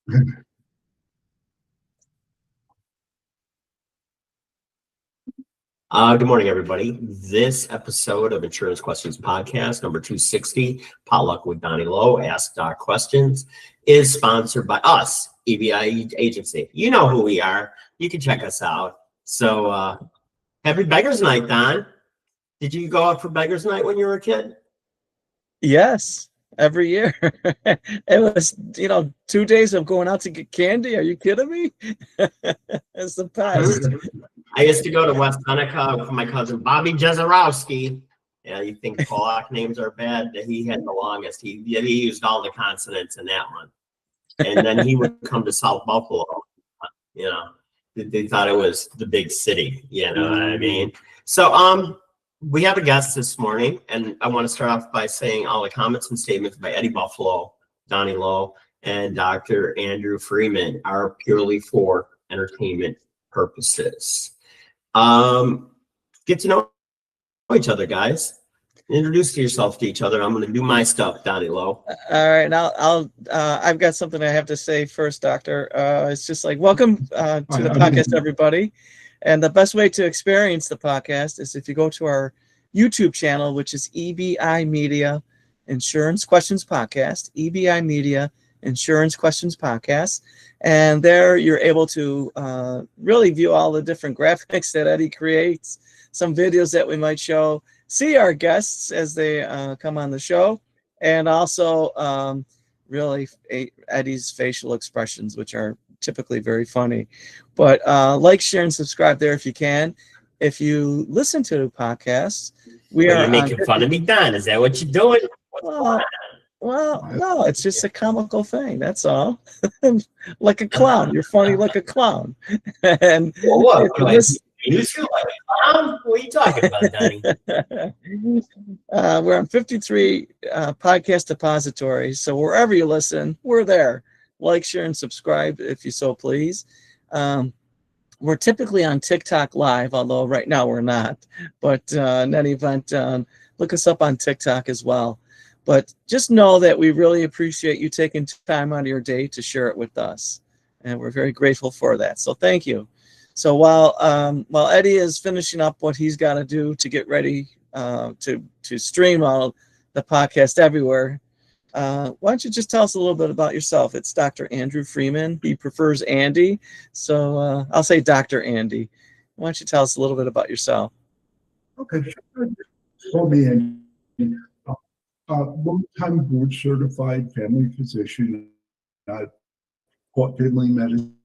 Good morning, everybody. This episode of Insurance Questions Podcast, number 260, Potluck with Donnie Lowe, Ask Doc Questions, is sponsored by us, EBI Agency. You know who we are. You can check us out. So, happy Beggars Night, Don. Did you go out for Beggars Night when you were a kid? Yes, every year. It was, 2 days of going out to get candy. Are you kidding me? It's the best. I used to go to West Seneca with my cousin Bobby Jezerowski. Yeah, you think Pollock names are bad? He had the longest. He used all the consonants in that one. And then he would come to South Buffalo. You know, they thought it was the big city. You know what I mean? So, we have a guest this morning, and I want to start off by saying all the comments and statements by Eddie Buffalo, Donnie Lowe, and Dr. Andrew Freeman are purely for entertainment purposes. Get to know each other, guys. Introduce yourself to each other. I'm going to do my stuff, Donnie Lowe. All right, now I've got something I have to say first, Doctor. It's just like welcome to the podcast, everybody. And the best way to experience the podcast is if you go to our YouTube channel, which is EBI Media Insurance Questions Podcast, EBI Media Insurance Questions Podcast. And there you're able to really view all the different graphics that Eddie creates, some videos that we might show, see our guests as they come on the show, and also really Eddie's facial expressions, which are typically very funny. But like, share, and subscribe there if you can. If you listen to the podcast, You're making fun of me, Don. Is that what you're doing? Well, no, it's just a comical thing. That's all. Like a clown. You're funny like a clown. And what are you talking about, Donnie? We're on 53 podcast depositories. So wherever you listen, we're there. Like, share, and subscribe if you so please. We're typically on TikTok Live, although right now we're not. But in any event, look us up on TikTok as well. But just know that we really appreciate you taking time out of your day to share it with us. And we're very grateful for that. So thank you. So while Eddie is finishing up what he's got to do to get ready to stream all the podcast everywhere, why don't you just tell us a little bit about yourself? It's Dr. Andrew Freeman. He prefers Andy, so I'll say Dr. Andy. Why don't you tell us a little bit about yourself? Okay, sure. Call me Andy. Long-time board-certified family physician. I taught family medicine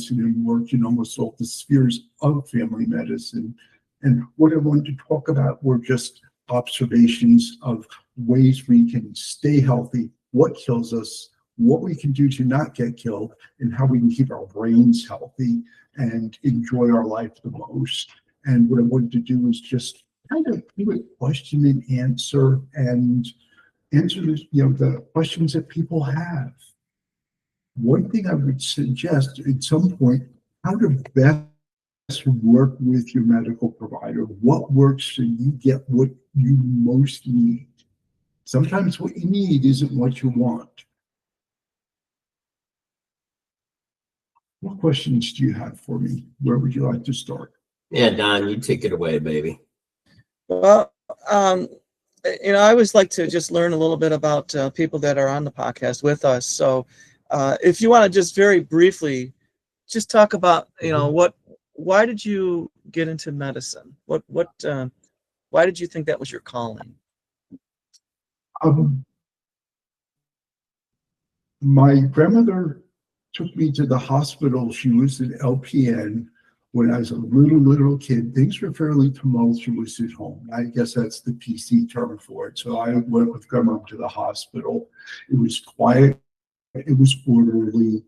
and worked in almost all the spheres of family medicine. And what I wanted to talk about were just observations of ways we can stay healthy, what kills us, what we can do to not get killed, and how we can keep our brains healthy and enjoy our life the most. And what I wanted to do is just kind of do a question and answer the questions that people have. One thing I would suggest at some point, how to best work with your medical provider. What works so you get what you most need. Sometimes what you need isn't what you want. What questions do you have for me? Where would you like to start? Yeah, Don, you take it away, baby. Well, I always like to just learn a little bit about people that are on the podcast with us. So if you want to just very briefly just talk about, why did you get into medicine? Why did you think that was your calling? My grandmother took me to the hospital. She was an LPN when I was a little kid. Things were fairly tumultuous at home. I guess that's the PC term for it. So I went with grandma to the hospital. It was quiet. It was orderly.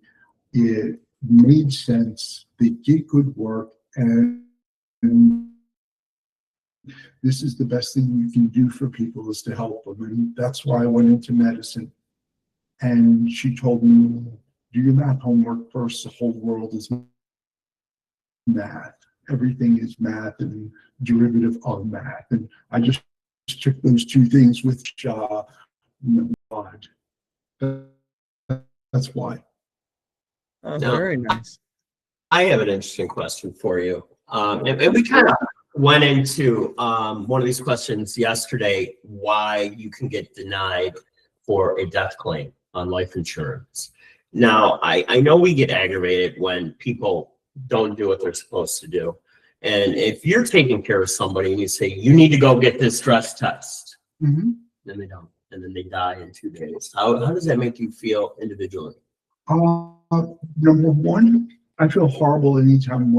It made sense. They did good work. And this is the best thing you can do for people, is to help them. And that's why I went into medicine. And she told me, do your math homework first. The whole world is math. Everything is math and derivative of math. And I just took those two things with God. That's why. Oh, Now, very nice. I have an interesting question for you. And we kind of went into one of these questions yesterday, why you can get denied for a death claim on life insurance. Now, I know we get aggravated when people don't do what they're supposed to do. And if you're taking care of somebody and you say, you need to go get this stress test, Mhm. then they don't. And then they die in 2 days. How does that make you feel individually? Number one, I feel horrible anytime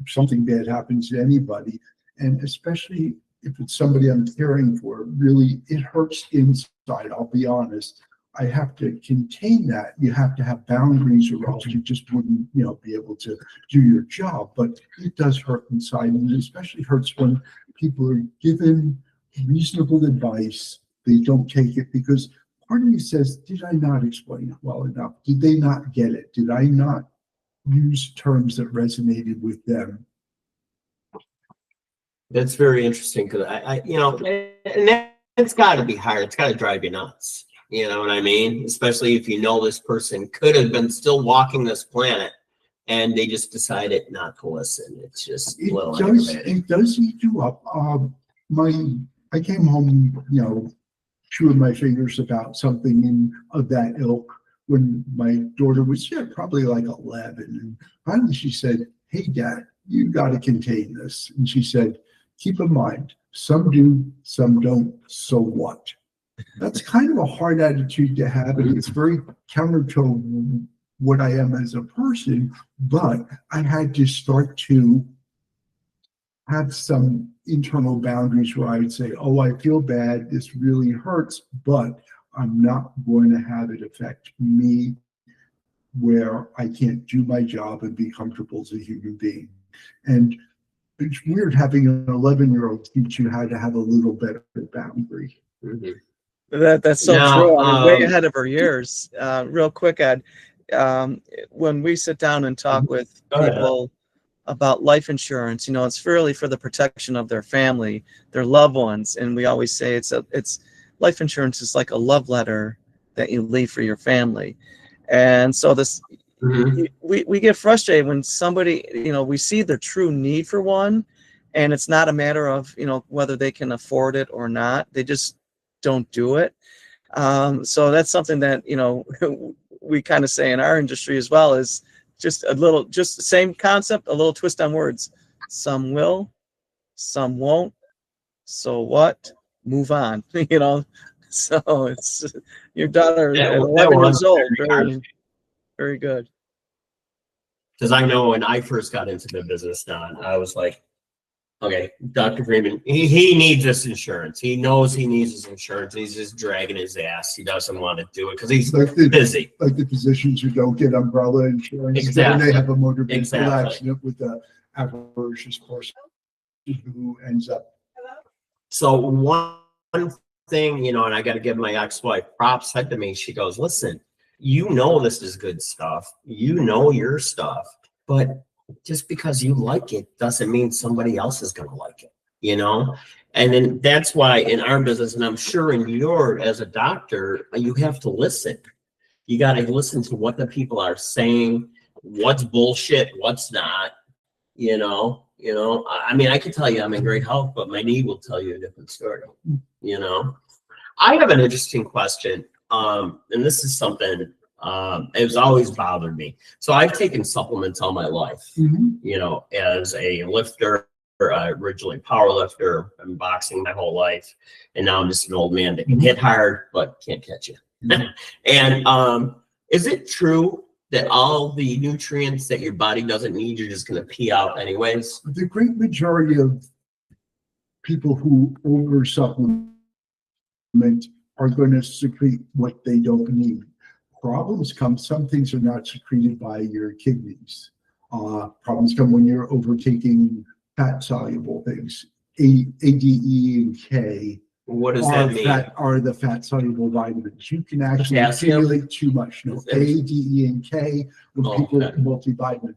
something bad happens to anybody, and especially if it's somebody I'm caring for. Really, it hurts inside. I'll be honest. I have to contain that. You have to have boundaries, or else you just wouldn't, be able to do your job. But it does hurt inside, and it especially hurts when people are given reasonable advice. They don't take it because part of me says, did I not explain it well enough? Did they not get it? Did I not use terms that resonated with them? That's very interesting because and it's got to be hard. It's got to drive you nuts. You know what I mean? Especially if you know this person could have been still walking this planet and they just decided not to listen. It's just a little aggravating. It does eat you up. I came home, chewing my fingers about something of that ilk when my daughter was probably like 11, and finally she said, "Hey, Dad, you got to contain this." And she said, "Keep in mind, some do, some don't. So what?" That's kind of a hard attitude to have, and it's very counter to what I am as a person. But I had to start to have some internal boundaries where I would say, "Oh, I feel bad. This really hurts, but I'm not going to have it affect me where I can't do my job and be comfortable as a human being." And it's weird having an 11-year-old teach you how to have a little better boundary. Mhm. That's so Now, true. I mean, way ahead of her years. Real quick, Ed, when we sit down and talk with Go ahead. people about life insurance, it's really for the protection of their family, their loved ones, and we always say it's life insurance is like a love letter that you leave for your family. And so we get frustrated when somebody, we see the true need for one, and it's not a matter of whether they can afford it or not. They just don't do it. So that's something that we kind of say in our industry as well, is just the same concept, a little twist on words. Some will, some won't. So what? Move on. So it's your daughter at 11 years old. Very, very good. Because I know when I first got into the business, Don, I was like, okay, Dr. Freeman, he needs this insurance. He knows he needs his insurance. He's just dragging his ass. He doesn't want to do it because he's busy. Like the physicians who don't get umbrella insurance. Exactly. When they have a motor vehicle Exactly. accident with the avaricious person who ends up. So one thing, and I got to give my ex-wife props, said to me, she goes, listen, this is good stuff. Your stuff, but just because you like it doesn't mean somebody else is going to like it, And then that's why in our business, and I'm sure in yours as a doctor, you have to listen. You got to listen to what the people are saying, what's bullshit, what's not, I mean, I can tell you I'm in great health, but my knee will tell you a different story, I have an interesting question. And this is something it's always bothered me. So I've taken supplements all my life, as a lifter, originally power lifter, I've been boxing my whole life. And now I'm just an old man that can hit hard, but can't catch you. And is it true that all the nutrients that your body doesn't need, you're just going to pee out anyways? The great majority of people who over supplement are going to secrete what they don't need. Problems come, some things are not secreted by your kidneys. Problems come when you're overtaking fat soluble things. A, D, E, and K. What does that mean? Are the fat soluble vitamins. You can actually Potassium? accumulate too much. No, A, D, E, and K when people multivitamin.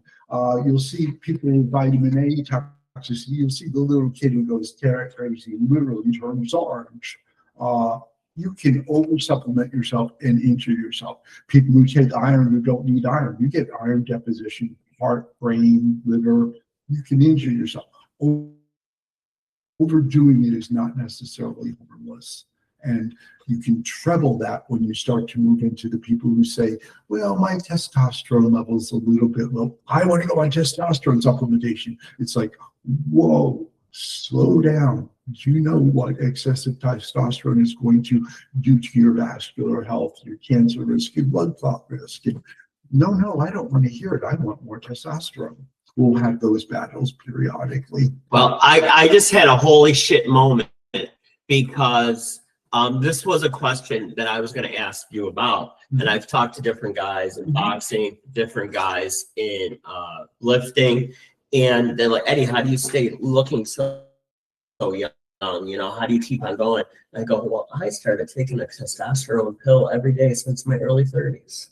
You'll see people with vitamin A toxicity. You'll see the little kid who goes crazy and literally turns orange. you can over supplement yourself and injure yourself. People who take iron who don't need iron, you get iron deposition, heart, brain, liver, you can injure yourself. Overdoing it is not necessarily harmless. And you can treble that when you start to move into the people who say, well, my testosterone level is a little bit low. I want to go on testosterone supplementation. It's like, whoa, slow down. Do you know what excessive testosterone is going to do to your vascular health, your cancer risk, your blood clot risk? And no, I don't want to hear it. I want more testosterone. We'll have those battles periodically. Well, I just had a holy shit moment because this was a question that I was going to ask you about. And I've talked to different guys in boxing, different guys in lifting. And they're like, Eddie, how do you stay looking so young? You know, how do you keep on going? And I go, well, I started taking a testosterone pill every day since my early 30s.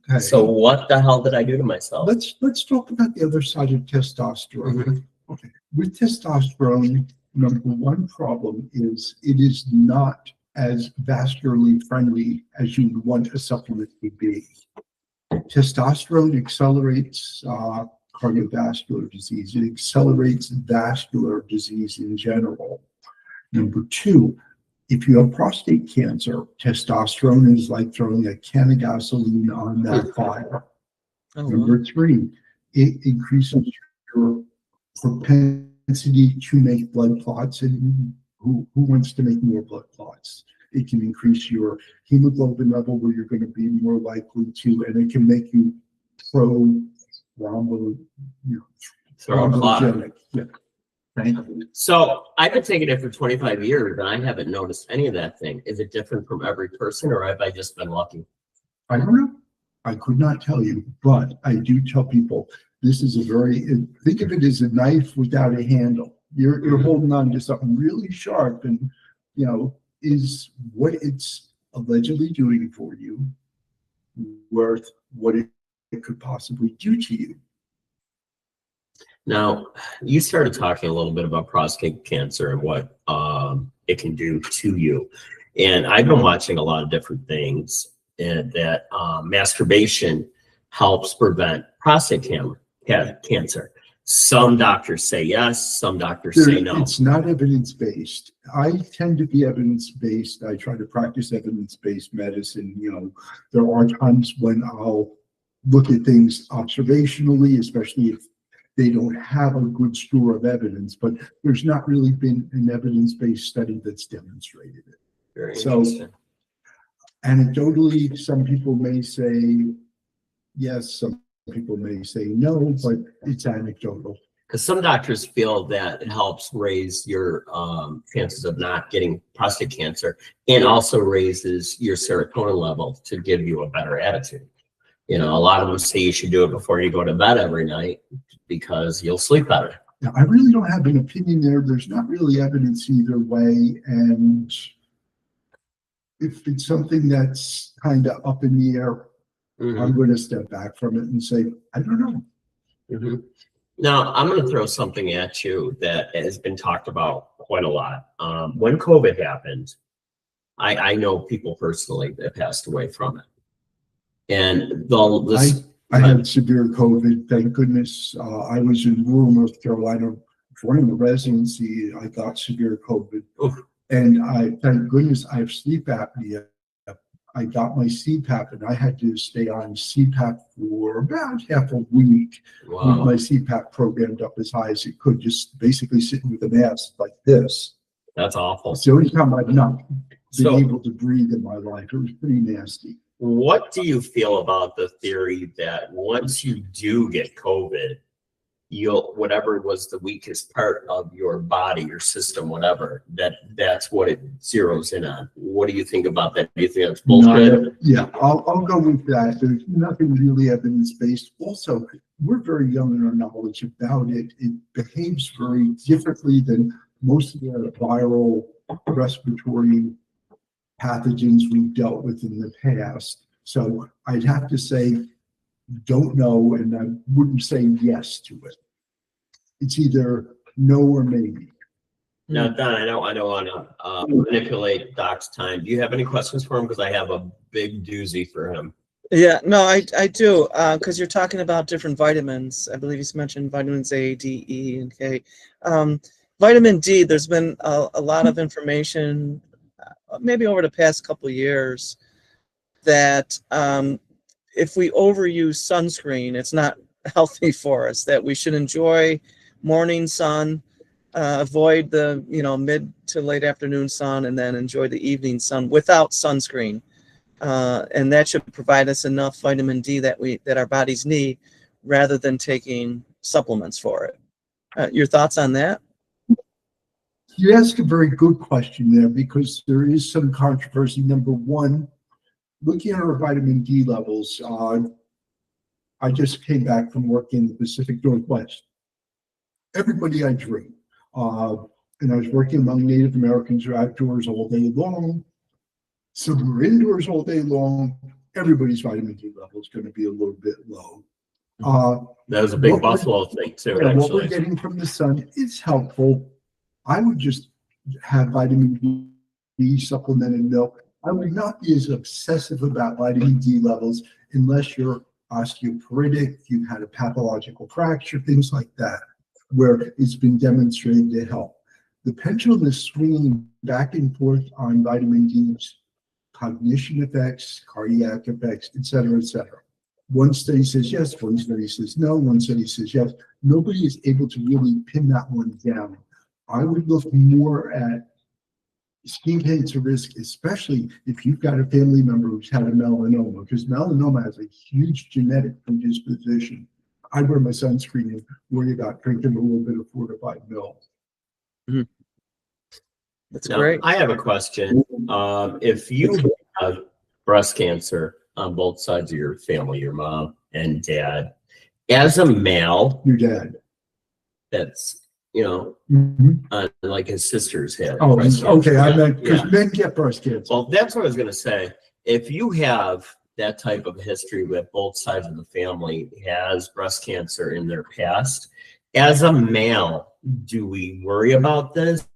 Okay. So what the hell did I do to myself? Let's talk about the other side of testosterone. Okay. With testosterone, number one problem is it is not as vascularly friendly as you would want a supplement to be. Testosterone accelerates cardiovascular disease. It accelerates vascular disease in general. Number two, if you have prostate cancer, testosterone is like throwing a can of gasoline on that fire. Oh, Number three, it increases your propensity to make blood clots. And who wants to make more blood clots? It can increase your hemoglobin level where you're going to be more likely to, and it can make you thrombogenic. Yeah. Right. So I've been taking it for 25 years and I haven't noticed any of that thing. Is it different from every person or have I just been lucky? I don't know. I could not tell you, but I do tell people this is think of it as a knife without a handle. You're holding on to something really sharp, and is what it's allegedly doing for you worth what it could possibly do to you? Now, you started talking a little bit about prostate cancer and what it can do to you. And I've been watching a lot of different things that masturbation helps prevent prostate cancer. Some doctors say yes, some doctors say no. It's not evidence-based. I tend to be evidence-based. I try to practice evidence-based medicine. There are times when I'll look at things observationally, especially if they don't have a good store of evidence, but there's not really been an evidence-based study that's demonstrated it. Very interesting. Anecdotally, some people may say yes, some people may say no, but it's anecdotal. Because some doctors feel that it helps raise your chances of not getting prostate cancer and also raises your serotonin level to give you a better attitude. A lot of them say you should do it before you go to bed every night because you'll sleep better. Now, I really don't have an opinion there. There's not really evidence either way. And if it's something that's kind of up in the air, I'm going to step back from it and say, I don't know. Now, I'm going to throw something at you that has been talked about quite a lot. When COVID happened, I know people personally that passed away from it. And I had severe COVID. Thank goodness. I was in rural North Carolina during the residency. I got severe COVID. Oof. And thank goodness I have sleep apnea. I got my CPAP and I had to stay on CPAP for about half a week. Wow. With my CPAP programmed up as high as it could, just basically sitting with a mask like this. That's awful. It's the only time I've not been able to breathe in my life. It was pretty nasty. What do you feel about the theory that once you do get COVID, whatever was the weakest part of your body, your system, whatever, that's what it zeroes in on? What do you think about that? Do you think that's bullshit? Yeah, I'll go with that. There's nothing really evidence-based. Also, we're very young in our knowledge about it. It behaves very differently than most of the viral respiratory pathogens we've dealt with in the past. So I'd have to say, don't know, and I wouldn't say yes to it. It's either no or maybe. Now, Don, I don't want to manipulate Doc's time. Do you have any questions for him? Because I have a big doozy for him. Yeah, no, I do, because you're talking about different vitamins. I believe he's mentioned vitamins A, D, E, and K. Vitamin D, there's been a lot of information, maybe over the past couple of years, that if we overuse sunscreen, it's not healthy for us, that we should enjoy morning sun, avoid the mid to late afternoon sun, and then enjoy the evening sun without sunscreen. And that should provide us enough vitamin D that our bodies need, rather than taking supplements for it. Your thoughts on that? You ask a very good question there, because there is some controversy. Number one, looking at our vitamin D levels, I just came back from working in the Pacific Northwest. Everybody I drew, and I was working among Native Americans who are outdoors all day long. So we're indoors all day long. Everybody's vitamin D level is going to be a little bit low. That was a big Buffalo thing too. Yeah, actually, what we're getting from the sun is helpful. I would just have vitamin D supplemented milk. I would not be as obsessive about vitamin D levels unless you're osteoporotic, you've had a pathological fracture, things like that, where it's been demonstrated to help. The pendulum is swinging back and forth on vitamin D's cognition effects, cardiac effects, et cetera, et cetera. One study says yes, one study says no, one study says yes. Nobody is able to really pin that one down. I would look more at skin cancer risk, especially if you've got a family member who's had a melanoma, because melanoma has a huge genetic predisposition. I wear my sunscreen and worry about drinking a little bit of fortified milk. Mm-hmm. That's now, great. I have a question. If you have breast cancer on both sides of your family, your mom and dad, as a male, Your dad. that's like his sisters had. Oh, okay. Yeah, I meant because yeah. men get breast cancer. Well, that's what I was going to say. If you have that type of history with both sides of the family has breast cancer in their past, as a male, do we worry about this?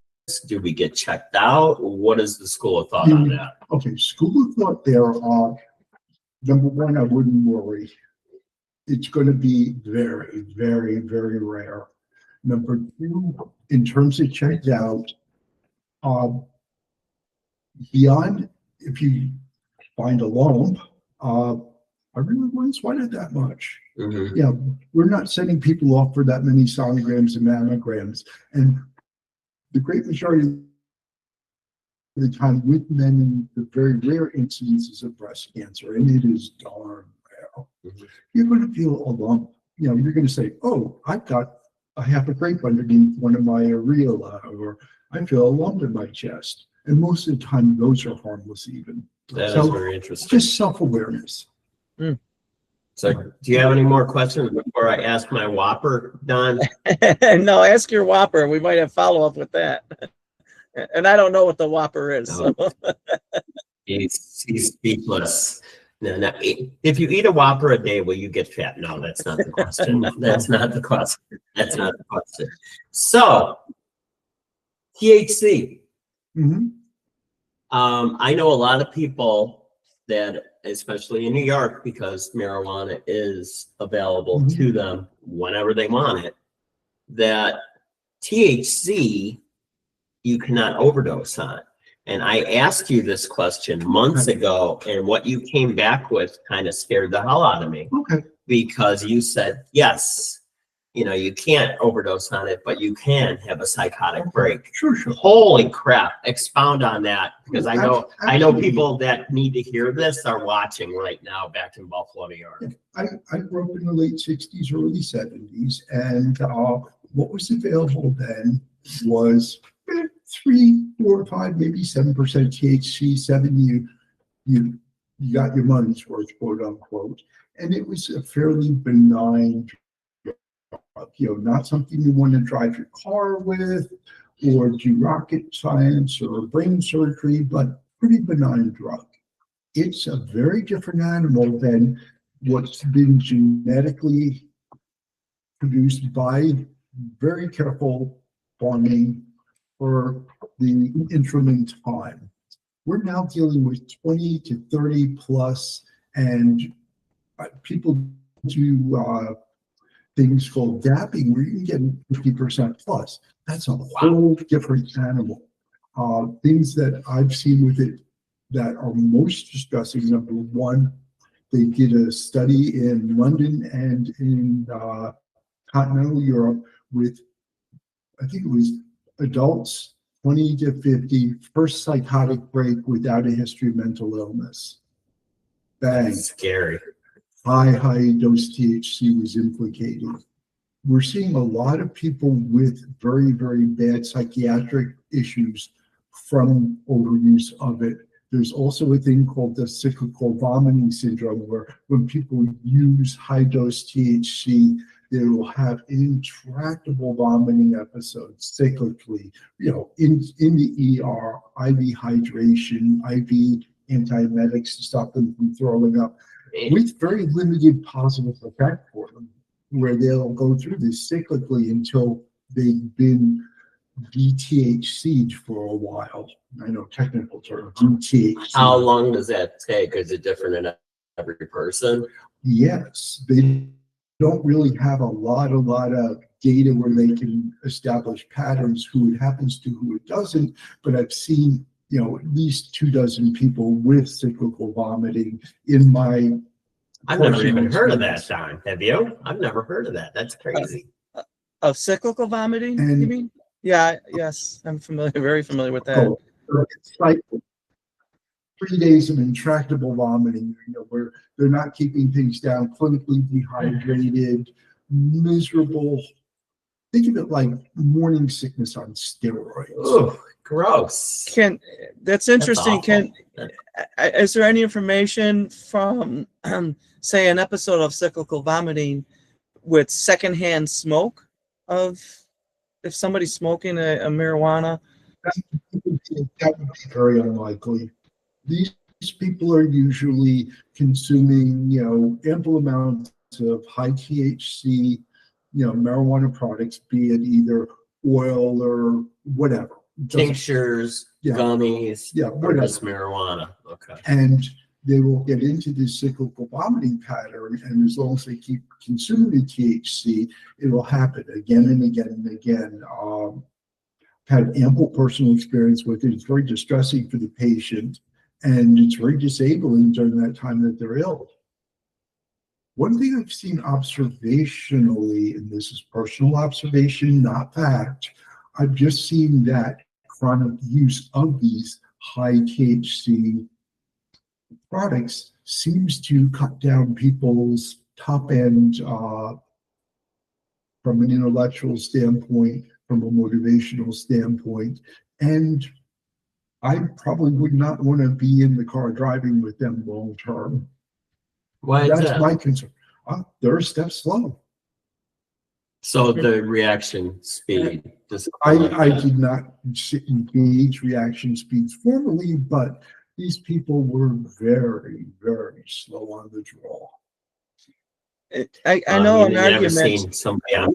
Do we get checked out? What is the school of thought on that? Okay, school of thought there are, number one, I wouldn't worry. It's going to be very, very, very rare. Number two, in terms of checked out, beyond if you find a lump, I really wouldn't sweat it that much. Mm-hmm. Yeah, we're not sending people off for that many sonograms and mammograms. And the great majority of the time with men in the very rare incidences of breast cancer, and it is darn rare, you're going to feel a lump. You're going to say, oh, I've got a half a grape underneath one of my areola, or I feel a lump in my chest. And most of the time, those are harmless even. That is very interesting. Just self-awareness. So, do you have any more questions before I ask my Whopper, Don? No, ask your Whopper. We might have follow-up with that. And I don't know what the Whopper is. No. So. He's speechless. No. If you eat a Whopper a day, will you get fat? No, that's not the question. That's not the question. That's not the question. So, THC. Mm-hmm. I know a lot of people that, especially in New York, because marijuana is available to them whenever they want it, that THC you cannot overdose on. And I asked you this question months ago, and what you came back with kind of scared the hell out of me. Okay. Because you said, yes, you can't overdose on it, but you can have a psychotic break. Sure. Holy crap. Expound on that, because I know Absolutely. people that need to hear this are watching right now back in Buffalo, New York. I grew up in the late 60s, early 70s, and what was available then was 3, 4, 5, maybe 7% THC, 7 you got your money's worth, quote unquote. And it was a fairly benign drug, not something you want to drive your car with or do rocket science or brain surgery, but pretty benign drug. It's a very different animal than what's been genetically produced by very careful farming for the interim in time. We're now dealing with 20 to 30 plus, and people do things called dapping where you can get 50% plus. That's a whole different animal. Things that I've seen with it that are most distressing. Number one, they did a study in London and in continental Europe with, I think it was adults 20 to 50, first psychotic break without a history of mental illness. Bang. That's scary. High dose THC was implicated. We're seeing a lot of people with very, very bad psychiatric issues from overuse of it. There's also a thing called the cyclical vomiting syndrome, where when people use high dose THC, they will have intractable vomiting episodes cyclically, in the ER, IV hydration, IV antiemetics to stop them from throwing up, with very limited positive effect for them, where they'll go through this cyclically until they've been DTHC'd for a while. I know technical term, DTHC. How long does that take? Is it different in every person? Yes, they don't really have a lot of data where they can establish patterns, who it happens to, who it doesn't. But I've seen, at least 24 people with cyclical vomiting in my. I've never even heard of that, Don. Have you? I've never heard of that. That's crazy. Of cyclical vomiting, And, you mean? Yeah, yes, I'm very familiar with that. It's like 3 days of intractable vomiting, where they're not keeping things down, clinically dehydrated, miserable. Think of it like morning sickness on steroids. Oh, gross. That's interesting. That's Is there any information from, say, an episode of cyclical vomiting with secondhand smoke of if somebody's smoking a marijuana? That would be very unlikely. These people are usually consuming, ample amounts of high THC, marijuana products, be it either oil or whatever. Tinctures, gummies, or just marijuana. Okay. And they will get into this cyclical vomiting pattern, and as long as they keep consuming the THC, it will happen again and again and again. Had ample personal experience with it. It's very distressing for the patient, and it's very disabling during that time that they're ill. One thing I've seen observationally, and this is personal observation, not fact, I've just seen that chronic use of these high THC products seems to cut down people's top end from an intellectual standpoint, from a motivational standpoint. And I probably would not want to be in the car driving with them long term. Why is That's that? my concern. They're a step slow. So the reaction speed. I did not engage reaction speeds formally, but these people were very, very slow on the draw. I know an never argument. seen somebody on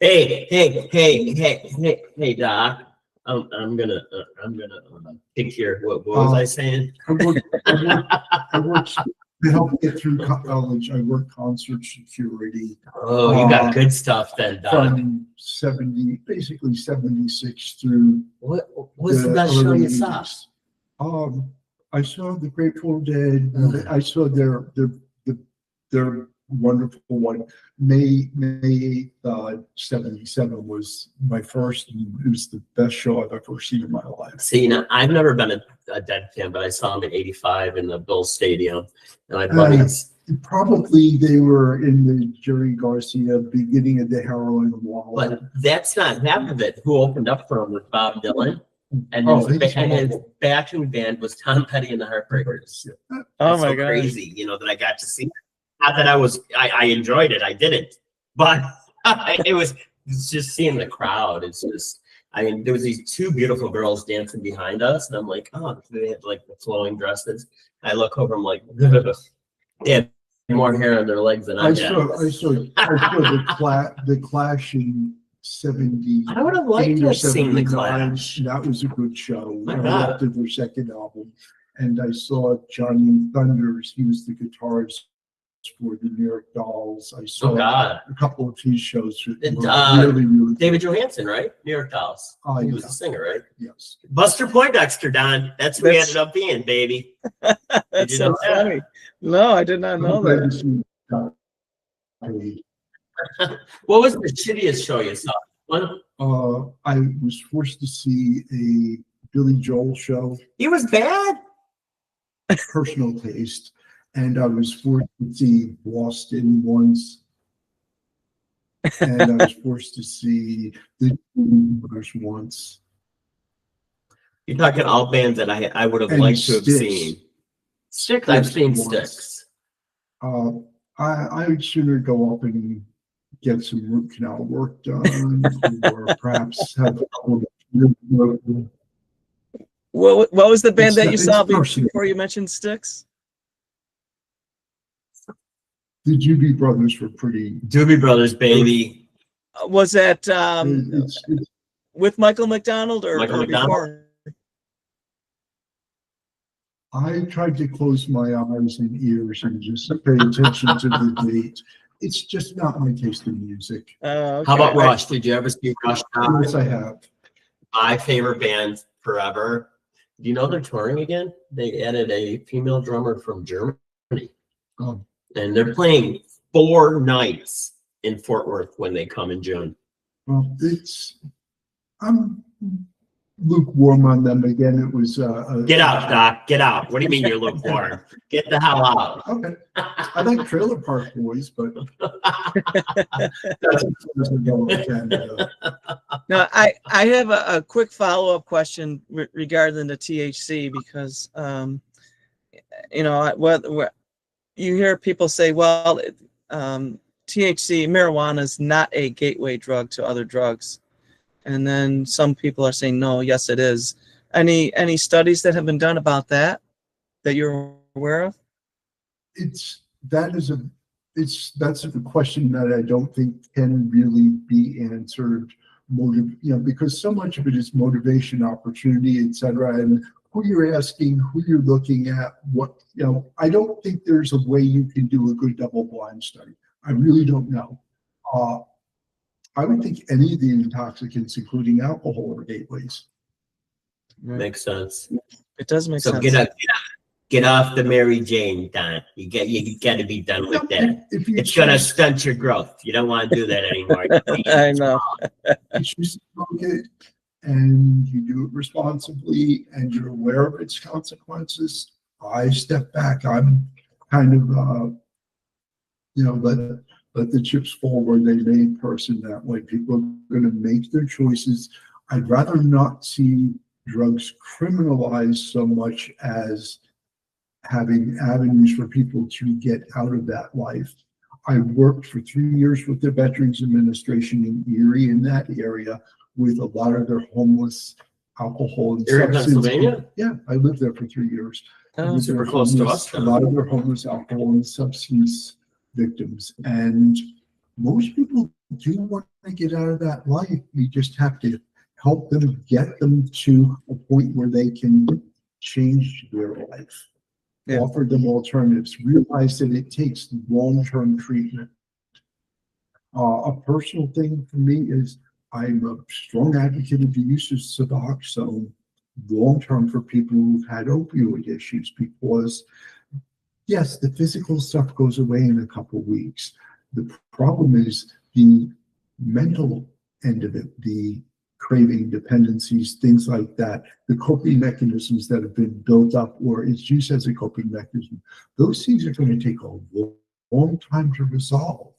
hey, Doc. I'm gonna pick here. What was I saying? I worked to help get through college. I worked concert security. Oh, you got good stuff then, Doc. From 76 through. What's the best show you saw? I saw the Grateful Dead. I saw their wonderful one. May 8th, 77 was my first, and it was the best show I've ever seen in my life. See, now I've never been a Dead fan, but I saw him in '85 in the Bills Stadium, and my buddies. Probably they were in the Jerry Garcia beginning of the heroin wall. But that's not half of it. Who opened up for him was Bob Dylan, and his backing band was Tom Petty and the Heartbreakers. Oh my God! Crazy, that I got to see. Not that I enjoyed it. I didn't, but it was just seeing the crowd. It's just, there was these two beautiful girls dancing behind us, and I'm like, oh, they had like the flowing dresses. I look over, I'm like, they had more hair on their legs than I had. I saw the Clash in 78 I would have liked to or have seen the 79. Clash. That was a good show. My I God. loved their second album. And I saw Johnny Thunders. He was the guitarist for the New York Dolls. I saw Oh God, a couple of his shows. And, Really David good. Johansen, right? New York Dolls. He was Yeah. a singer, right? Yes. Buster Poindexter, Don. That's who he That's- ended up being, baby. That's you so know that? funny. No, I did not know I'm glad to that. see What was the shittiest show you saw? One? I was forced to see a Billy Joel show, He was bad. personal taste, and I was forced to see Boston once, and I was forced to see the Brothers once. You're talking all bands that I would have And liked to have Styx. seen. Styx, I've seen Once. Styx. I would sooner go up and get some root canal work done, or perhaps have a couple of. What was the band It's that not- you it's saw personal. before you mentioned Styx? The Doobie Brothers were pretty. Doobie Brothers, baby. Was that It's with Michael McDonald or, Michael or McDonald? before? I tried to close my eyes and ears and just pay attention to the date. It's just not my taste in music. Okay. How about Rush? Did you ever see Rush? Yes, I have. My favorite band forever. Do you know they're touring again? They added a female drummer from Germany, Oh, and they're playing 4 nights in Fort Worth when they come in June. well, I'm lukewarm on them again. It was Get out, Doc. Get out. What do you mean you're lukewarm? Get the hell out. Okay, I like Trailer Park Boys, but that's Canada. Now, I have a quick follow-up question regarding the THC because, you know, what you hear people say, well, THC, marijuana is not a gateway drug to other drugs. And then some people are saying, no, yes, it is. Any studies that have been done about that you're aware of? That's a question that I don't think can really be answered. Because so much of it is motivation, opportunity, etc., and who you're asking, who you're looking at, I don't think there's a way you can do a good double-blind study. I really don't know. I would think any of the intoxicants, including alcohol, are gateways. Makes sense. It does make So sense. get off the Mary Jane, Don. You got to be done with that. If you It's gonna choose- stunt your growth. You don't want to do that anymore. you I know. choose to smoke it and you do it responsibly and you're aware of its consequences, I step back. I'm kind of, let the chips fall where they may person that way. People are going to make their choices. I'd rather not see drugs criminalized so much as having avenues for people to get out of that life. I worked for 3 years with the Veterans Administration in Erie, in that area, with a lot of their homeless alcohol and You're in substance. Pennsylvania? Yeah, I lived there for 3 years. Oh, With super their close to homeless- us, A then. lot of their homeless alcohol and substance victims. And most people do want to get out of that life. We just have to help them, get them to a point where they can change their life. Yeah. Offer them alternatives, realize that it takes long-term treatment. A personal thing for me is I'm a strong advocate of the use of Suboxone long-term for people who've had opioid issues, because yes, the physical stuff goes away in a couple of weeks. The problem is the mental end of it, the craving, dependencies, things like that, the coping mechanisms that have been built up or its use as a coping mechanism. Those things are going to take a long time to resolve.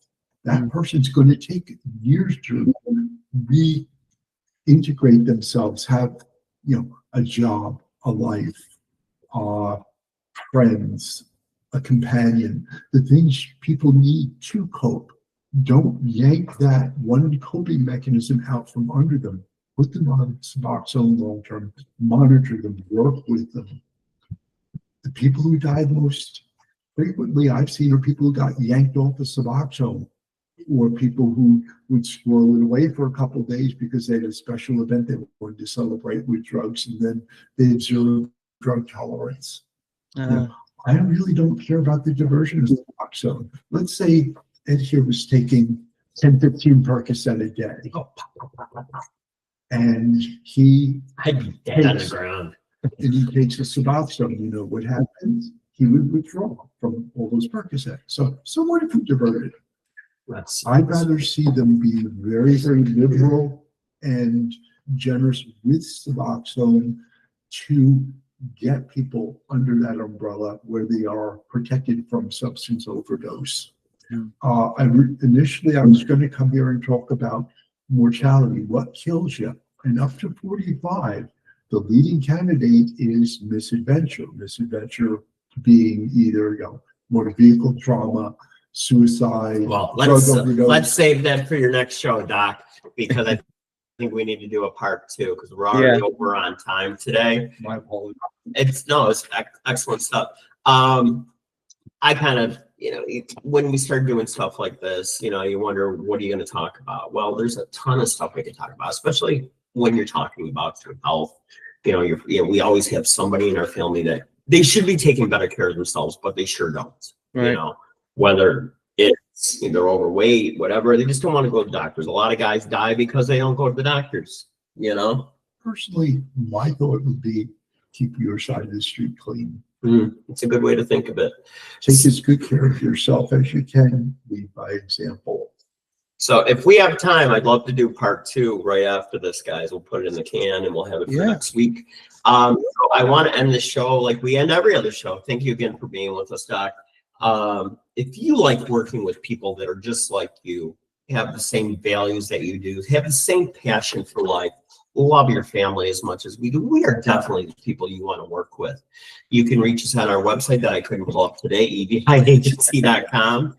That person's going to take years to reintegrate themselves, have a job, a life, friends, a companion, the things people need to cope. Don't yank that one coping mechanism out from under them. Put them on Suboxone long term, monitor them, work with them. The people who died most frequently I've seen are people who got yanked off of Suboxone or people who would squirrel it away for a couple of days because they had a special event they wanted to celebrate with drugs, and then they have zero drug tolerance. I really don't care about the diversion of Suboxone. Let's say Ed here was taking 10, 15 Percocet a day. And I'd be dead on the ground. And he takes a Suboxone. You know what happens? He would withdraw from all those Percocet. So someone could divert it. I'd rather see them be very, very liberal and generous with Suboxone to get people under that umbrella where they are protected from substance overdose. Initially, I was going to come here and talk about mortality, what kills you. And up to 45, the leading candidate is misadventure. Misadventure being either motor vehicle trauma, suicide. Well, let's save that for your next show, Doc, because I think we need to do a part 2 because we're already over on time today. My apologies. It's excellent stuff. I kind of, when we start doing stuff like this, you wonder, what are you going to talk about? Well, there's a ton of stuff we can talk about, especially when you're talking about your health. We always have somebody in our family that they should be taking better care of themselves, but they sure don't. Right. Whether it's they're overweight, whatever, they just don't want to go to doctors. A lot of guys die because they don't go to the doctors. Personally, my thought would be keep your side of the street clean. It's a good way to think of it. Take as good care of yourself as you can. Lead by example. So if we have time, I'd love to do part 2 right after this, guys. We'll put it in the can and we'll have it for next week. So I want to end the show like we end every other show. Thank you again for being with us, Doc. If you like working with people that are just like you, have the same values that you do, have the same passion for life, love your family as much as we do, we are definitely the people you want to work with. You can reach us on our website that I couldn't pull up today, eviagency.com.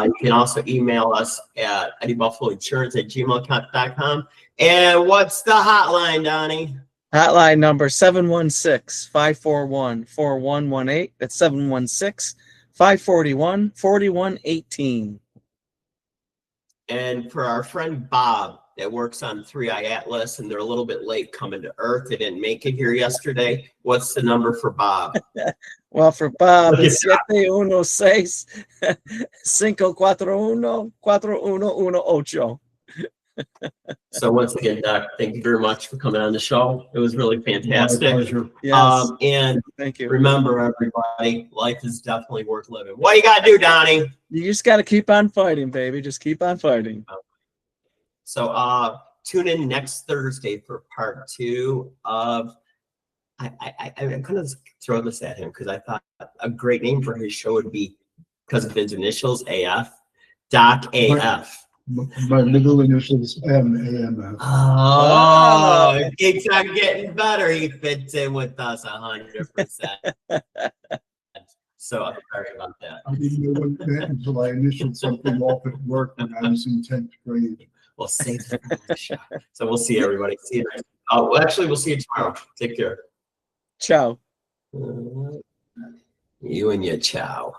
You can also email us at eddiebuffaloinsurance@gmail.com. And what's the hotline, Donnie? Hotline number 716-541-4118. That's 716-541-4118. And for our friend Bob that works on 3i Atlas, and they're a little bit late coming to Earth, they didn't make it here yesterday. What's the number for Bob? Well, for Bob, it's 716-541-4118. So once again, Doc, thank you very much for coming on the show. It was really fantastic. My pleasure. Yes. And Thank you. remember, everybody, life is definitely worth living. What you got to do, Donnie? You just got to keep on fighting, baby. Just keep on fighting. So tune in next Thursday for part 2 of, I'm going to throw this at him because I thought a great name for his show would be, because of his initials, AF, Doc AF. My middle initials MAMF. Oh, it keeps on getting better. He fits in with us 100%. So I'm sorry about that. I didn't know what it meant until I initialed something off at work when I was in 10th grade. We'll save that for the show. So we'll see everybody. See you next. Well, actually, we'll see you tomorrow. Take care. Ciao. You and your ciao.